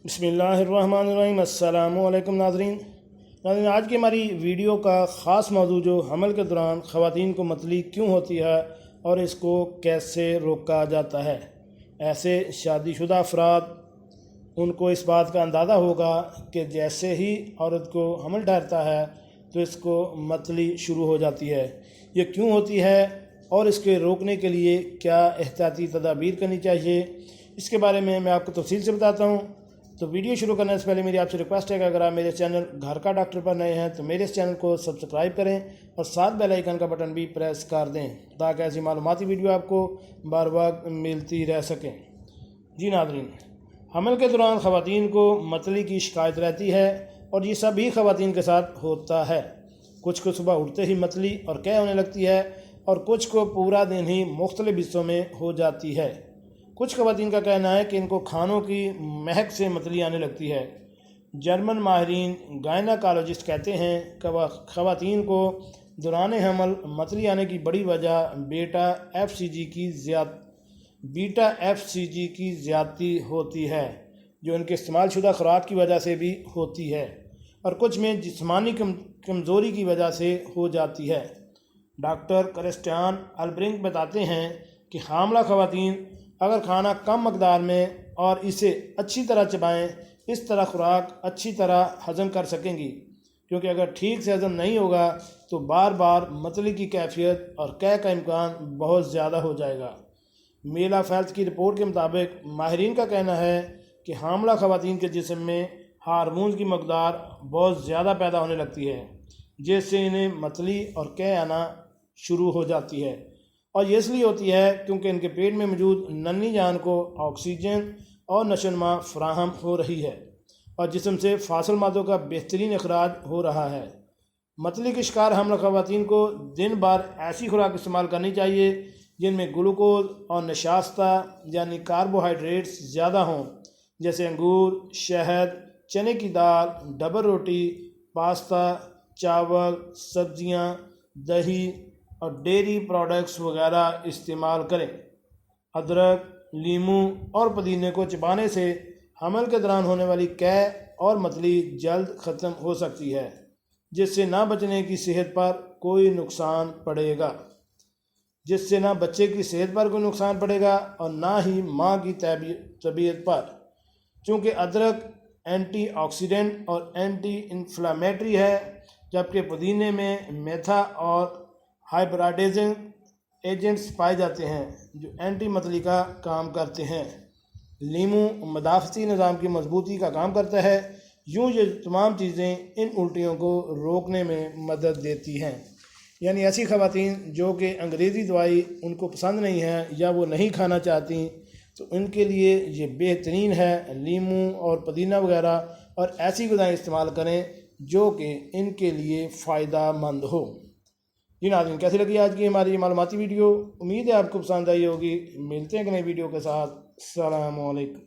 बिस्मिल्लाहिर्रहमानिर्रहीम। अस्सलामु अलैकुम नाज़रीन। आज की हमारी वीडियो का ख़ास मौजू जो हमल के दौरान ख़वातीन को मतली क्यों होती है और इसको कैसे रोका जाता है। ऐसे शादीशुदा अफराद उनको इस बात का अंदाज़ा होगा कि जैसे ही औरत को हमल ठहरता है तो इसको मतली शुरू हो जाती है। ये क्यों होती है और इसके रोकने के लिए क्या एहतियाती तदाबीर करनी चाहिए, इसके बारे में मैं आपको तफसील से बताता हूँ। तो वीडियो शुरू करने से पहले मेरी आपसे रिक्वेस्ट है कि अगर आप मेरे चैनल घर का डॉक्टर पर नए हैं तो मेरे इस चैनल को सब्सक्राइब करें और साथ बेल आइकन का बटन भी प्रेस कर दें ताकि ऐसी मालूमाती वीडियो आपको बार बार मिलती रह सकें। जी नाज़रीन, हमल के दौरान ख़वातीन को मतली की शिकायत रहती है और ये सभी ख़वातीन के साथ होता है। कुछ को सुबह उठते ही मतली और कै होने लगती है और कुछ को पूरा दिन ही मुख्तलिफ हिस्सों में हो जाती है। कुछ ख़वातीन का कहना है कि इनको खानों की महक से मतली आने लगती है। जर्मन माहिरीन गायनाकोलॉजिस्ट कहते हैं कि ख़वातीन को दौरान हमल मतली आने की बड़ी वजह बीटा एफ सी जी की ज़्यादती होती है, जो इनके इस्तेमाल शुदा खुराक की वजह से भी होती है और कुछ में जिस्मानी कमज़ोरी की वजह से हो जाती है। डॉक्टर क्रिस्टियान अल्ब्रिंक बताते हैं कि हामला ख़वातीन अगर खाना कम मकदार में और इसे अच्छी तरह चबाएं, इस तरह खुराक अच्छी तरह हज़म कर सकेंगी, क्योंकि अगर ठीक से हज़म नहीं होगा तो बार बार मतली की कैफियत और कै का इम्कान बहुत ज़्यादा हो जाएगा। मेल ऑफ हेल्थ की रिपोर्ट के मुताबिक माहिरीन का कहना है कि हामला ख़वातीन के जिस्म में हार्मोन की मकदार बहुत ज़्यादा पैदा होने लगती है, जिससे इन्हें मतली और कै आना शुरू हो जाती है। और ये इसलिए होती है क्योंकि इनके पेट में मौजूद नन्ही जान को ऑक्सीजन और नशोनुमा फराहम हो रही है और जिस्म से फासिल मादों का बेहतरीन अखराज हो रहा है। मतली के शिकार हमला ख़वातीन को दिन भर ऐसी खुराक इस्तेमाल करनी चाहिए जिनमें ग्लूकोज और नशास्ता यानी कार्बोहाइड्रेट्स ज़्यादा हों, जैसे अंगूर, शहद, चने की दाल, डबल रोटी, पास्ता, चावल, सब्जियां, दही और डेयरी प्रोडक्ट्स वगैरह इस्तेमाल करें। अदरक, लीमू और पुदीने को चबाने से हमल के दौरान होने वाली कै और मतली जल्द ख़त्म हो सकती है, जिससे ना बचने की सेहत पर कोई नुकसान पड़ेगा और ना ही माँ की तबीयत पर, चूँकि अदरक एंटीऑक्सीडेंट और एंटी इन्फ्लेमेटरी है, जबकि पुदीने में मेथा और हाइब्रिडाइजिंग एजेंट्स पाए जाते हैं जो एंटी मतली का काम करते हैं। लीमू मदाफ़ती निज़ाम की मजबूती का काम करता है। यूँ ये तमाम चीज़ें इन उल्टियों को रोकने में मदद देती हैं। यानी ऐसी ख़वातीन जो कि अंग्रेज़ी दवाई उनको पसंद नहीं है या वो नहीं खाना चाहती, तो उनके लिए ये बेहतरीन है लीमू और पुदीना वगैरह, और ऐसी ग़िज़ाएँ इस्तेमाल करें जो कि इनके लिए फ़ायदा मंद हो। जी नाज़रीन, कैसी लगी आज की हमारी मालूमाती वीडियो? उम्मीद है आपको पसंद आई होगी। मिलते हैं एक नई वीडियो के साथ। अस्सलामु अलैकुम।